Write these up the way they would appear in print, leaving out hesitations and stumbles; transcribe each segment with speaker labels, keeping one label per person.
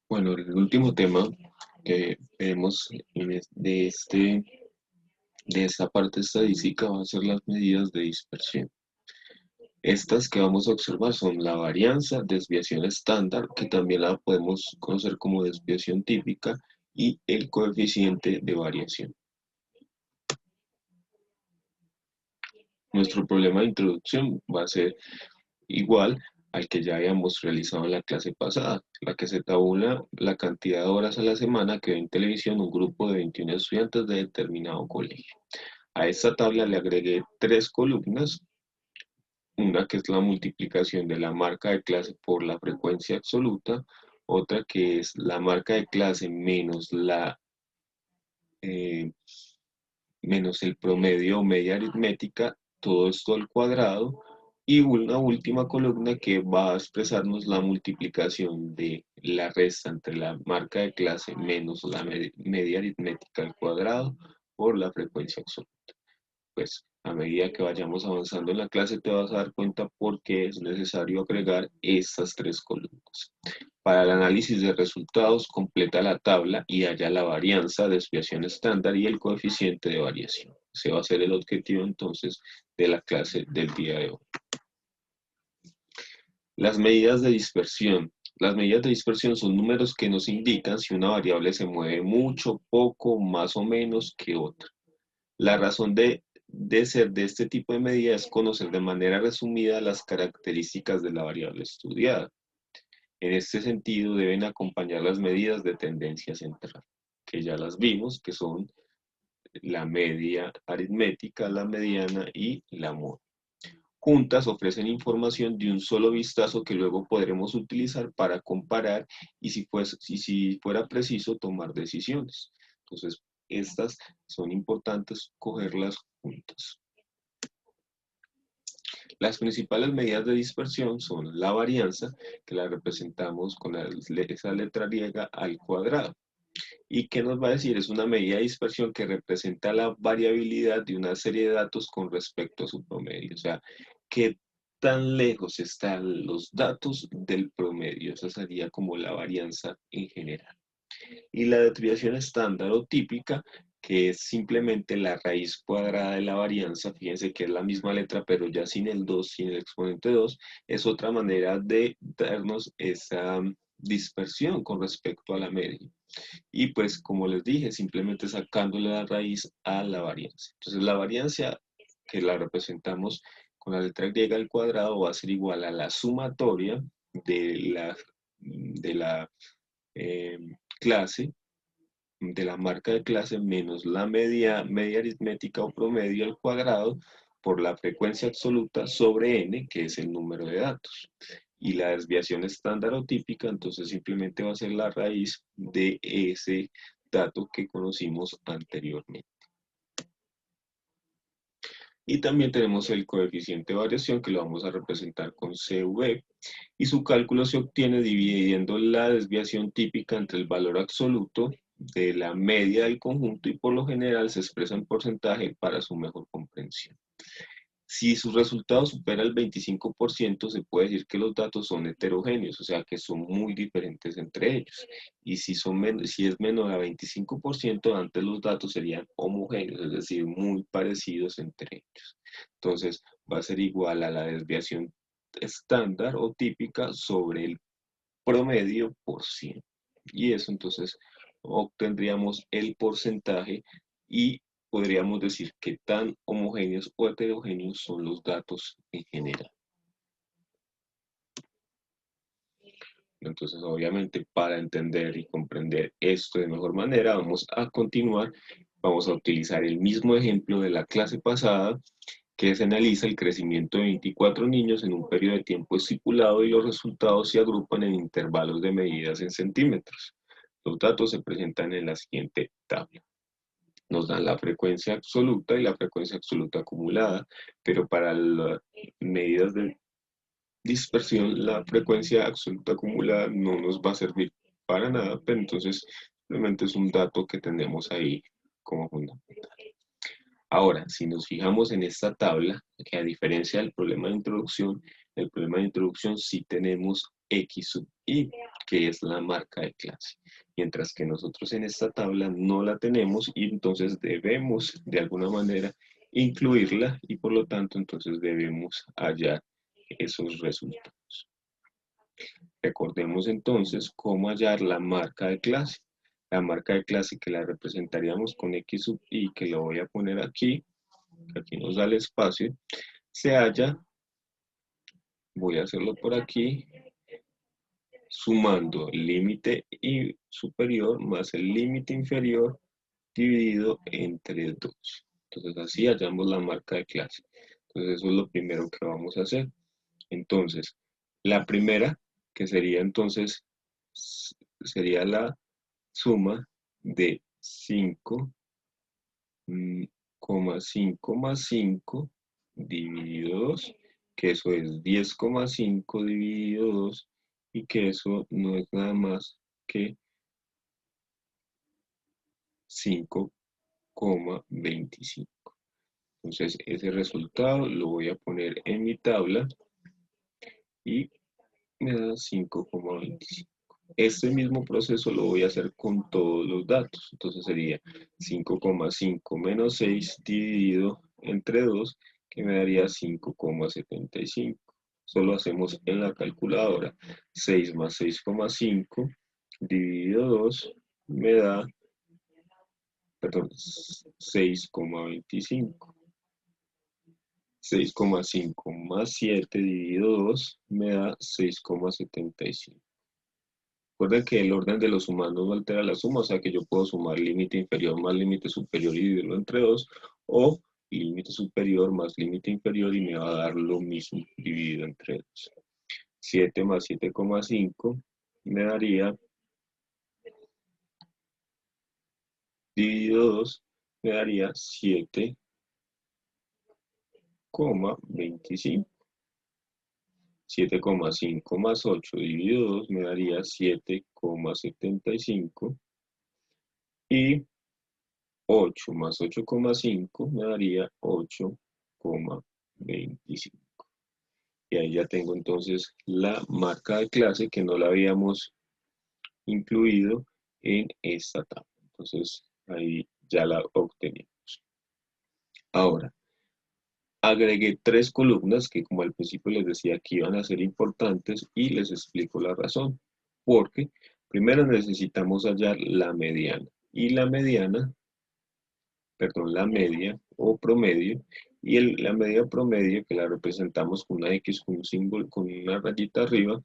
Speaker 1: Bueno, el último tema que vemos de esta parte estadística va a ser las medidas de dispersión. Estas que vamos a observar son la varianza, desviación estándar, que también la podemos conocer como desviación típica, y el coeficiente de variación. Nuestro problema de introducción va a ser igual al que ya habíamos realizado en la clase pasada, la que se tabula la cantidad de horas a la semana que ve en televisión un grupo de 21 estudiantes de determinado colegio. A esta tabla le agregué tres columnas, una que es la multiplicación de la marca de clase por la frecuencia absoluta, otra que es la marca de clase eh, menos el promedio o media aritmética, todo esto al cuadrado, y una última columna que va a expresarnos la multiplicación de la resta entre la marca de clase menos la media aritmética al cuadrado por la frecuencia absoluta. Pues a medida que vayamos avanzando en la clase te vas a dar cuenta por qué es necesario agregar estas tres columnas. Para el análisis de resultados, completa la tabla y halla la varianza, desviación estándar y el coeficiente de variación. Ese va a ser el objetivo entonces de la clase del día de hoy. Las medidas de dispersión. Las medidas de dispersión son números que nos indican si una variable se mueve mucho, poco, más o menos que otra. La razón de ser de este tipo de medida es conocer de manera resumida las características de la variable estudiada. En este sentido, deben acompañar las medidas de tendencia central, que ya las vimos, que son la media aritmética, la mediana y la moda. Juntas ofrecen información de un solo vistazo que luego podremos utilizar para comparar y si fuera preciso tomar decisiones. Entonces, estas son importantes cogerlas juntas. Las principales medidas de dispersión son la varianza, que la representamos con esa letra griega al cuadrado. ¿Y qué nos va a decir? Es una medida de dispersión que representa la variabilidad de una serie de datos con respecto a su promedio. O sea, qué tan lejos están los datos del promedio. Esa sería como la varianza en general. Y la desviación estándar o típica, que es simplemente la raíz cuadrada de la varianza, fíjense que es la misma letra, pero ya sin el 2, sin el exponente 2, es otra manera de darnos esa dispersión con respecto a la media. Y pues, como les dije, simplemente sacándole la raíz a la varianza. Entonces, la varianza que la representamos con la letra griega al cuadrado va a ser igual a la sumatoria de la eh, clase, de la marca de clase menos la media aritmética o promedio al cuadrado por la frecuencia absoluta sobre n, que es el número de datos. Y la desviación estándar o típica, entonces simplemente va a ser la raíz de ese dato que conocimos anteriormente. Y también tenemos el coeficiente de variación que lo vamos a representar con CV y su cálculo se obtiene dividiendo la desviación típica entre el valor absoluto de la media del conjunto y por lo general se expresa en porcentaje para su mejor comprensión. Si su resultado supera el 25%, se puede decir que los datos son heterogéneos, o sea que son muy diferentes entre ellos. Y si es menor a 25%, antes los datos serían homogéneos, es decir, muy parecidos entre ellos. Entonces, va a ser igual a la desviación estándar o típica sobre el promedio por 100. Y eso entonces obtendríamos el porcentaje y podríamos decir qué tan homogéneos o heterogéneos son los datos en general. Entonces, obviamente, para entender y comprender esto de mejor manera, vamos a continuar. Vamos a utilizar el mismo ejemplo de la clase pasada, que se analiza el crecimiento de 24 niños en un periodo de tiempo estipulado y los resultados se agrupan en intervalos de medidas en centímetros. Los datos se presentan en la siguiente tabla. Nos dan la frecuencia absoluta y la frecuencia absoluta acumulada, pero para las medidas de dispersión, la frecuencia absoluta acumulada no nos va a servir para nada, pero entonces simplemente es un dato que tenemos ahí como fundamental. Ahora, si nos fijamos en esta tabla, que a diferencia del problema de introducción, el problema de introducción sí tenemos X sub I. que es la marca de clase. Mientras que nosotros en esta tabla no la tenemos y entonces debemos de alguna manera incluirla y por lo tanto entonces debemos hallar esos resultados. Recordemos entonces cómo hallar la marca de clase. La marca de clase que la representaríamos con X sub I, que lo voy a poner aquí, que aquí nos da el espacio, se halla, voy a hacerlo por aquí, sumando el límite superior más el límite inferior dividido entre 2. Entonces así hallamos la marca de clase. Entonces eso es lo primero que vamos a hacer. Entonces, la primera, que sería entonces, sería la suma de 5,5 más 5 dividido 2, que eso es 10,5 dividido 2, y que eso no es nada más que 5,25. Entonces ese resultado lo voy a poner en mi tabla y me da 5,25. Este mismo proceso lo voy a hacer con todos los datos. Entonces sería 5,5 menos 6 dividido entre 2, que me daría 5,75. Solo hacemos en la calculadora. 6 más 6,5 dividido 2 me da, perdón, 6,25. 6,5 más 7 dividido 2 me da 6,75. Recuerden que el orden de los sumandos no altera la suma, o sea que yo puedo sumar límite inferior más límite superior y dividirlo entre 2, o límite superior más límite inferior y me va a dar lo mismo dividido entre 2. 7 más 7,5 me daría, dividido 2, me daría 7,25. 7,5 más 8 dividido 2 me daría 7,75 y 8 más 8,5 me daría 8,25. Y ahí ya tengo entonces la marca de clase que no la habíamos incluido en esta tabla. Entonces ahí ya la obtenemos. Ahora, agregué 3 columnas que como al principio les decía que iban a ser importantes y les explico la razón. Porque primero necesitamos hallar la mediana. Y la mediana, perdón, la media o promedio. Y la media promedio, que la representamos con una X con un símbolo, con una rayita arriba,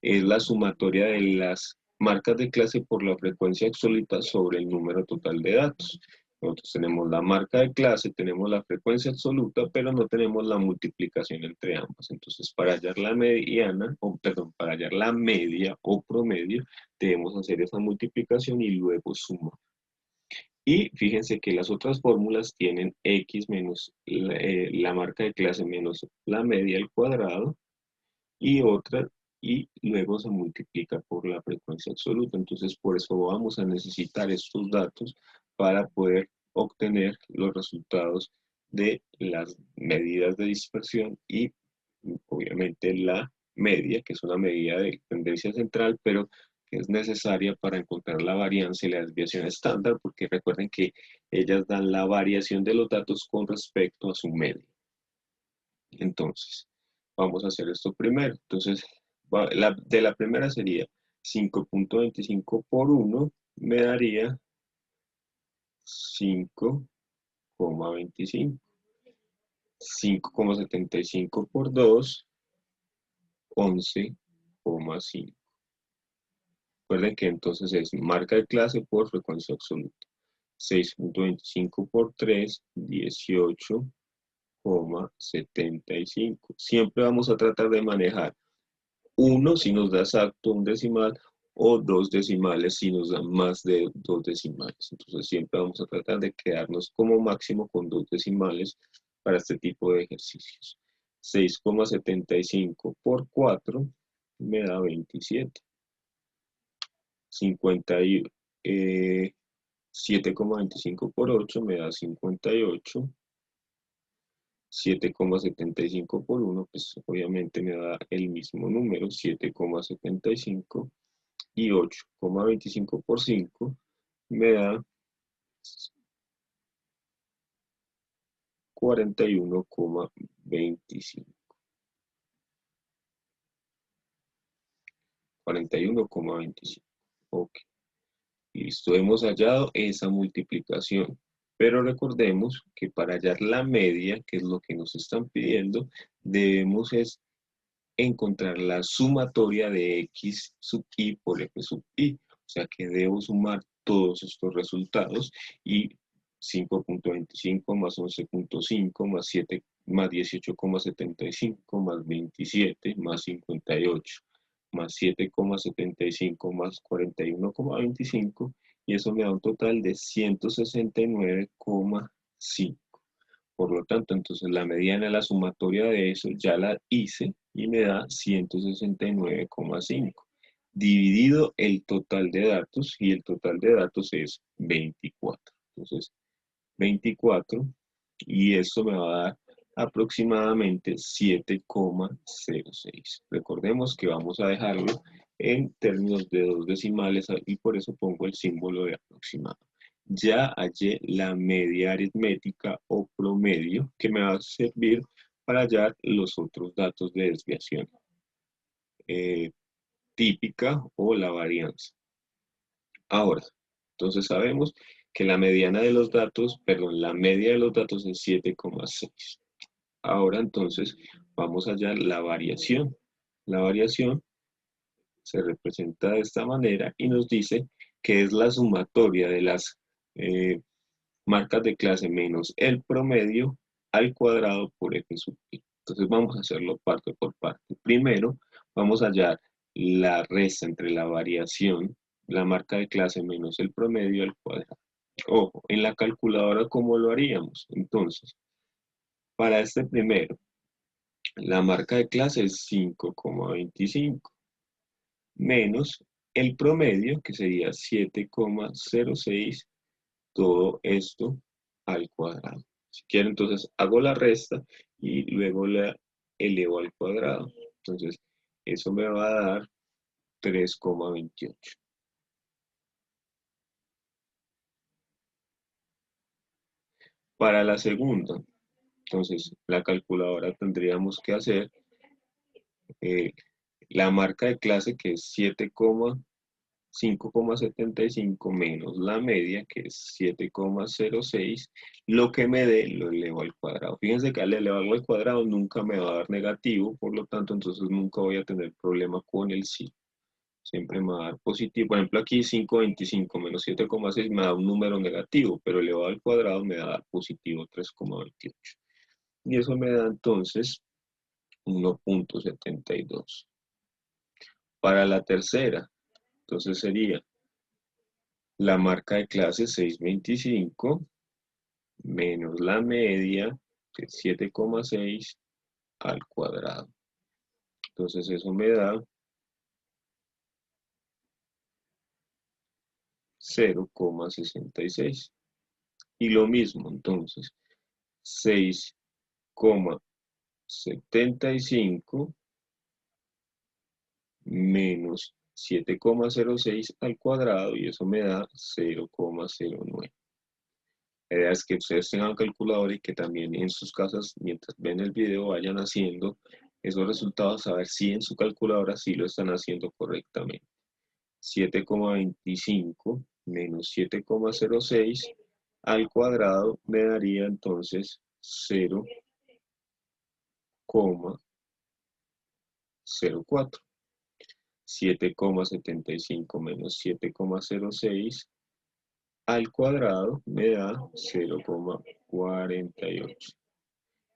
Speaker 1: es la sumatoria de las marcas de clase por la frecuencia absoluta sobre el número total de datos. Nosotros tenemos la marca de clase, tenemos la frecuencia absoluta, pero no tenemos la multiplicación entre ambas. Entonces, para hallar la mediana, o perdón, para hallar la media o promedio, debemos hacer esa multiplicación y luego sumar. Y fíjense que las otras fórmulas tienen x menos la marca de clase menos la media al cuadrado y otra, y luego se multiplica por la frecuencia absoluta. Entonces, por eso vamos a necesitar estos datos para poder obtener los resultados de las medidas de dispersión y obviamente la media, que es una medida de tendencia central, pero que es necesaria para encontrar la varianza y la desviación estándar, porque recuerden que ellas dan la variación de los datos con respecto a su media. Entonces, vamos a hacer esto primero. Entonces, de la primera sería 5,25 por 1 me daría 5,25. 5,75 por 2, 11,5. Recuerden que entonces es marca de clase por frecuencia absoluta. 6,25 por 3, 18,75. Siempre vamos a tratar de manejar 1 si nos da exacto un decimal o 2 decimales si nos dan más de 2 decimales. Entonces siempre vamos a tratar de quedarnos como máximo con 2 decimales para este tipo de ejercicios. 6,75 por 4 me da 27. 7,25 por 8 me da 58. 7,75 por 1, pues obviamente me da el mismo número, 7,75. y 8,25 por 5 me da 41,25. 41,25. Ok, listo, hemos hallado esa multiplicación. Pero recordemos que para hallar la media, que es lo que nos están pidiendo, debemos es encontrar la sumatoria de x sub i por f sub i. O sea que debo sumar todos estos resultados y 5,25 más 11,5 más 7 más 18,75 más 27 más 58 más 7,75 más 41,25 y eso me da un total de 169,5. Por lo tanto, entonces la mediana, la sumatoria de eso ya la hice y me da 169,5. Dividido el total de datos y el total de datos es 24. Entonces, 24 y esto me va a dar aproximadamente 7,06. Recordemos que vamos a dejarlo en términos de dos decimales y por eso pongo el símbolo de aproximado. Ya hallé la media aritmética o promedio que me va a servir para hallar los otros datos de desviación eh, típica o la varianza. Ahora, entonces sabemos que la mediana de los datos, perdón, la media de los datos es 7,6. Ahora entonces vamos a hallar la variación. La variación se representa de esta manera y nos dice que es la sumatoria de las eh, marcas de clase menos el promedio al cuadrado por f sub i. Entonces vamos a hacerlo parte por parte. Primero vamos a hallar la resta entre la variación, la marca de clase menos el promedio al cuadrado. Ojo, en la calculadora, ¿cómo lo haríamos? Entonces, para este primero, la marca de clase es 5,25 menos el promedio, que sería 7,06, todo esto al cuadrado. Si quiero, entonces hago la resta y luego la elevo al cuadrado. Entonces, eso me va a dar 3,28. Para la segunda, entonces, la calculadora tendríamos que hacer eh, la marca de clase, que es 5,75 menos la media, que es 7,06, lo que me dé lo elevo al cuadrado. Fíjense que al elevarlo al cuadrado nunca me va a dar negativo, por lo tanto, entonces nunca voy a tener problema con el sí. Siempre me va a dar positivo. Por ejemplo, aquí 5,25 menos 7,6 me da un número negativo, pero elevado al cuadrado me da positivo 3,28. Y eso me da entonces 1,72. Para la tercera, entonces sería la marca de clase 6,25 menos la media, que es 7,6 al cuadrado. Entonces eso me da 0,66. Y lo mismo, entonces, 6,75 menos 7,06 al cuadrado y eso me da 0,09. La idea es que ustedes tengan calculadora y que también en sus casas, mientras ven el video, vayan haciendo esos resultados, a ver si en su calculadora sí lo están haciendo correctamente. 7,25 menos 7,06 al cuadrado me daría entonces 0,04. 7,75 menos 7,06 al cuadrado me da 0,48.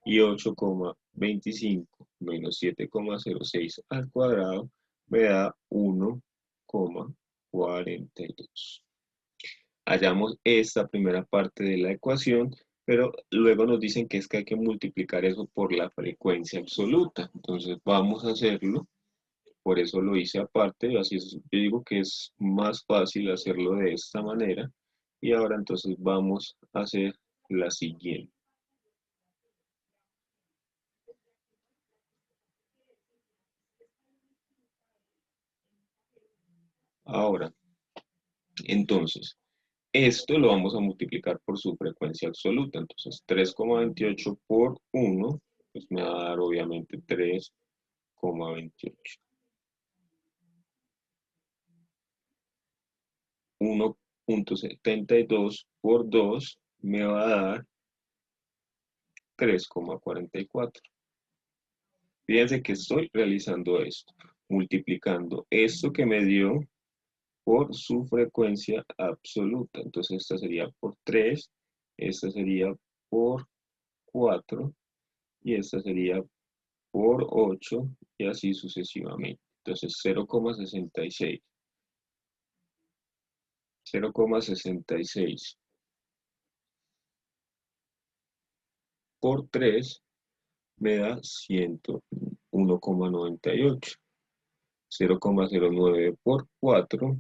Speaker 1: Y 8,25 menos 7,06 al cuadrado me da 1,42. Hallamos esta primera parte de la ecuación, pero luego nos dicen que es que hay que multiplicar eso por la frecuencia absoluta. Entonces vamos a hacerlo, por eso lo hice aparte, así es, yo digo que es más fácil hacerlo de esta manera. Y ahora entonces vamos a hacer la siguiente. Ahora, entonces, esto lo vamos a multiplicar por su frecuencia absoluta. Entonces, 3,28 por 1, pues me va a dar obviamente 3,28. 1,72 por 2 me va a dar 3,44. Fíjense que estoy realizando esto, multiplicando esto que me dio por su frecuencia absoluta. Entonces esta sería por 3, esta sería por 4 y esta sería por 8 y así sucesivamente. Entonces 0,66. 0,66 por 3 me da 101,98. 0,09 por 4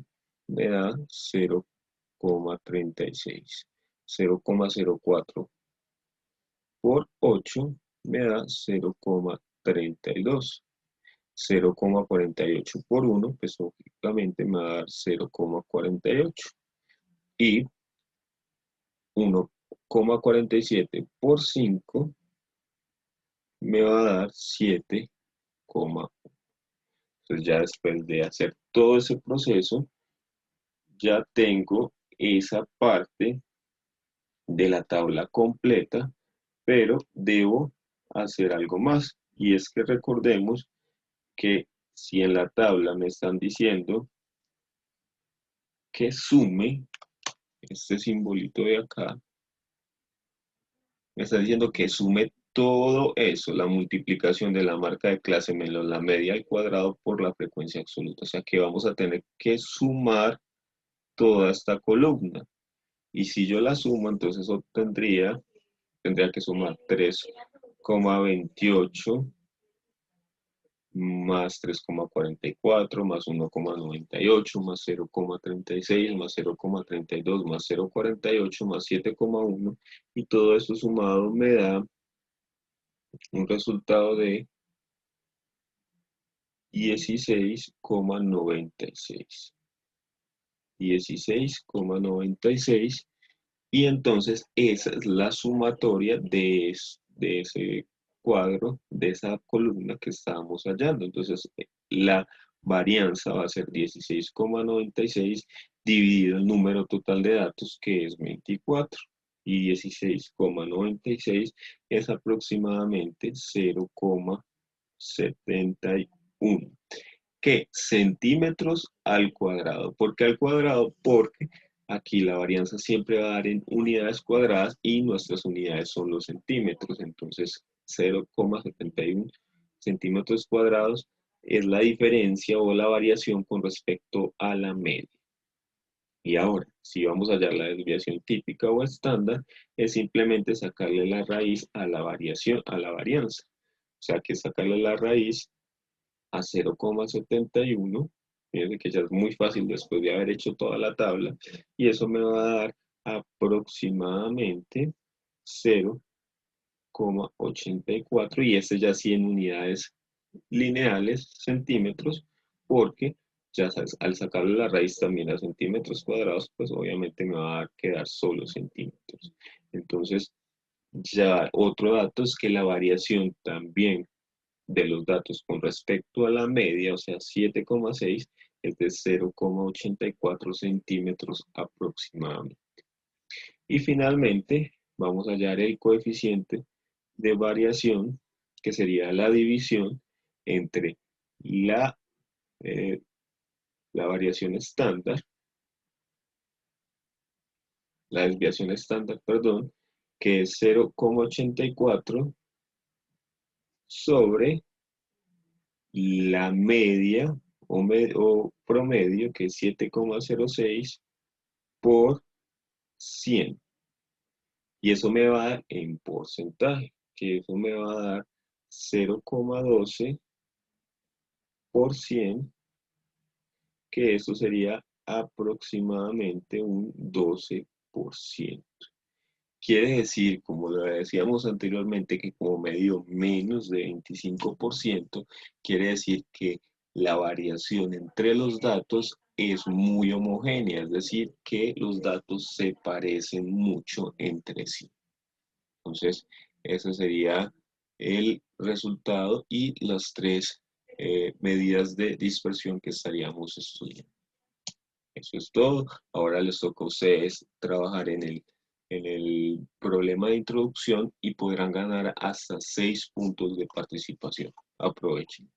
Speaker 1: me da 0,36. 0,04 por 8 me da 0,32. 0,48 por 1, pues lógicamente me va a dar 0,48. Y 1,47 por 5 me va a dar 7,1. Entonces ya después de hacer todo ese proceso, ya tengo esa parte de la tabla completa, pero debo hacer algo más. Y es que recordemos que si en la tabla me están diciendo que sume, este simbolito de acá, me está diciendo que sume todo eso, la multiplicación de la marca de clase menos la media al cuadrado por la frecuencia absoluta. O sea que vamos a tener que sumar toda esta columna. Y si yo la sumo, entonces tendría que sumar 3,28 más 3,44 más 1,98 más 0,36 más 0,32 más 0,48 más 7,1 y todo eso sumado me da un resultado de 16,96. 16,96 y entonces esa es la sumatoria de ese cuadro, de esa columna que estábamos hallando. Entonces la varianza va a ser 16,96 dividido el número total de datos que es 24. Y 16,96 es aproximadamente 0,71. ¿Qué? Centímetros al cuadrado. ¿Por qué al cuadrado? Porque aquí la varianza siempre va a dar en unidades cuadradas y nuestras unidades son los centímetros. Entonces, 0,71 centímetros cuadrados es la diferencia o la variación con respecto a la media. Y ahora, si vamos a hallar la desviación típica o estándar, es simplemente sacarle la raíz a la variación, a la varianza. O sea, que sacarle la raíz a 0,71. Fíjense que ya es muy fácil después de haber hecho toda la tabla. Y eso me va a dar aproximadamente 0,84. Y este ya sí en unidades lineales, centímetros, porque ya sabes, al sacarle la raíz también a centímetros cuadrados, pues obviamente me va a quedar solo centímetros. Entonces, ya otro dato es que la variación también de los datos con respecto a la media, o sea, 7,6, es de 0,84 centímetros aproximadamente. Y finalmente, vamos a hallar el coeficiente de variación, que sería la división entre la, eh, la variación estándar, la desviación estándar, perdón, que es 0,84 sobre la media o promedio, que es 7,06 por 100. Y eso me va a dar en porcentaje, que eso me va a dar 0,12 por 100, que eso sería aproximadamente un 12%. Quiere decir, como lo decíamos anteriormente, que como me dio menos de 25%, quiere decir que la variación entre los datos es muy homogénea, es decir, que los datos se parecen mucho entre sí. Entonces, ese sería el resultado y las tres medidas de dispersión que estaríamos estudiando. Eso es todo. Ahora les toca a ustedes trabajar en el problema de introducción y podrán ganar hasta 6 puntos de participación. Aprovechen.